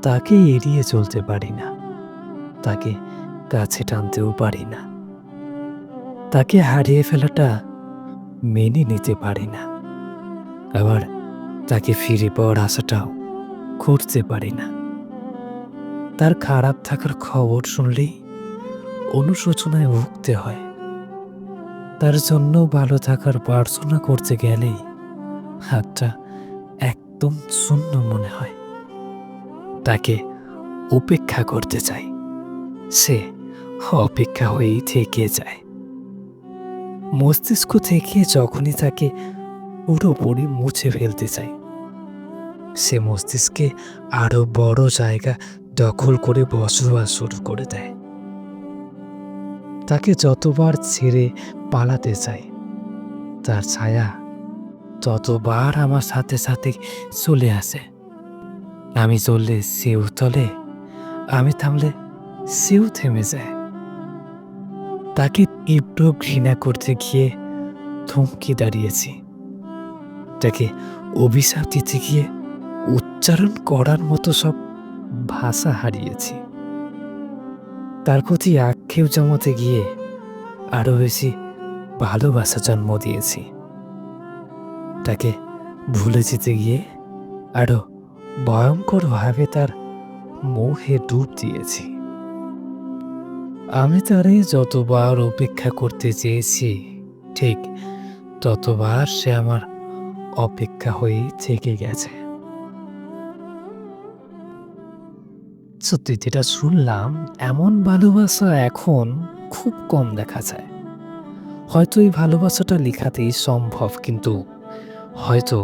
তাকে এড়িয়ে চলতে পারি না, তাকে কাছে টানতেও পারি না, তাকে হারিয়ে ফেলাটা মেনে নিতে পারি না, আবার তাকে ফিরে পাওয়ার আশাটাও করতে পারি না। তার খারাপ থাকার খবর শুনলেই অনুশোচনায় ভুগতে হয়। তার জন্য ভালো থাকার প্রার্থনা করতে গেলেই হাতটা একদম শূন্য মনে হয়। তাকে উপেক্ষা করতে চাই, সে অপেক্ষা হয়েই থেকে যায়। মস্তিষ্ক থেকে যখনই তাকে পুরোপুরি মুছে ফেলতে চাই, সে মস্তিষ্কে আরো বড় জায়গা দখল করে বসবাস শুরু করে দেয়। তাকে যতবার ছেড়ে পালাতে চাই, তার ছায়া ততবার আমার সাথে সাথে চলে আসে। আমি চললে সেও চলে, আমি থামলে সেও থেমে যায়। তাকে তীব্র ঘৃণা করতে গিয়ে থমকে দাঁড়িয়েছি, তাকে অভিশাপ দিতে গিয়ে উচ্চারণ করার মতো সব ভাষা হারিয়েছি। তার প্রতি আক্ষেপ জমাতে গিয়ে আরো বেশি ভালোবাসা জন্ম দিয়েছি। তাকে ভুলে যেতে গিয়ে আরো ভয়ঙ্করভাবে তার মোহে ডুব দিয়েছি। আমি তারে যতবার উপেক্ষা করতে চেয়েছি, ঠিক ততবার সে আমার অপেক্ষা হয়েই থেকে গেছে। সত্যি যেটা শুনলাম, এমন ভালোবাসা এখন খুব কম দেখা যায়। হয়তো এই ভালোবাসাটা লেখাতেই সম্ভব, কিন্তু হয়তো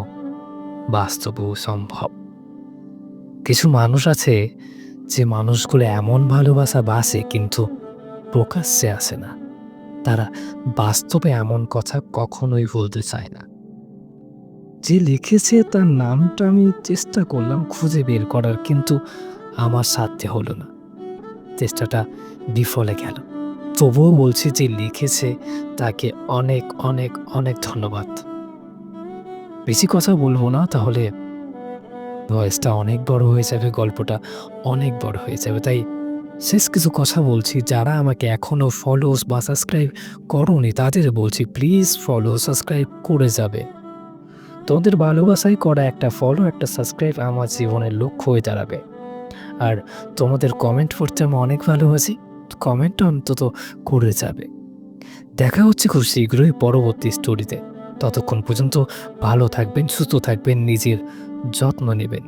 বাস্তবেও সম্ভব। কিছু মানুষ আছে, যে মানুষগুলো এমন ভালোবাসা বাসে কিন্তু প্রকাশ্যে আসে না। তারা বাস্তবে এমন কথা কখনোই বলতে চায় না। যে লিখেছে তার নামটা আমি চেষ্টা করলাম খুঁজে বের করার, কিন্তু আমার সাধ্যে হলো না, চেষ্টাটা বিফলে গেল। তবুও বলছি যে লিখেছে তাকে অনেক অনেক অনেক ধন্যবাদ। বেশি কথা বলবো না, তাহলে ভয়েসটা অনেক বড় হয়ে যাবে, গল্পটা অনেক বড় হয়ে যাবে। তাই শেষ কিছু কথা বলছি, যারা আমাকে এখনও ফলো বা সাবস্ক্রাইব করোনি তাদের বলছি, প্লিজ ফলো সাবস্ক্রাইব করে যাবে। তোমাদের ভালোবাসায় করা একটা ফলো, একটা সাবস্ক্রাইব আমার জীবনের লক্ষ্য হয়ে দাঁড়াবে। আর তোমাদের কমেন্ট পড়তে আমি অনেক ভালোবাসি, কমেন্ট অন্তত করে যাবে। দেখা হচ্ছে খুব শীঘ্রই পরবর্তী স্টোরিতে। ততক্ষণ পর্যন্ত ভালো থাকবেন, সুস্থ থাকবেন, নিজের যত্ন নেবেন।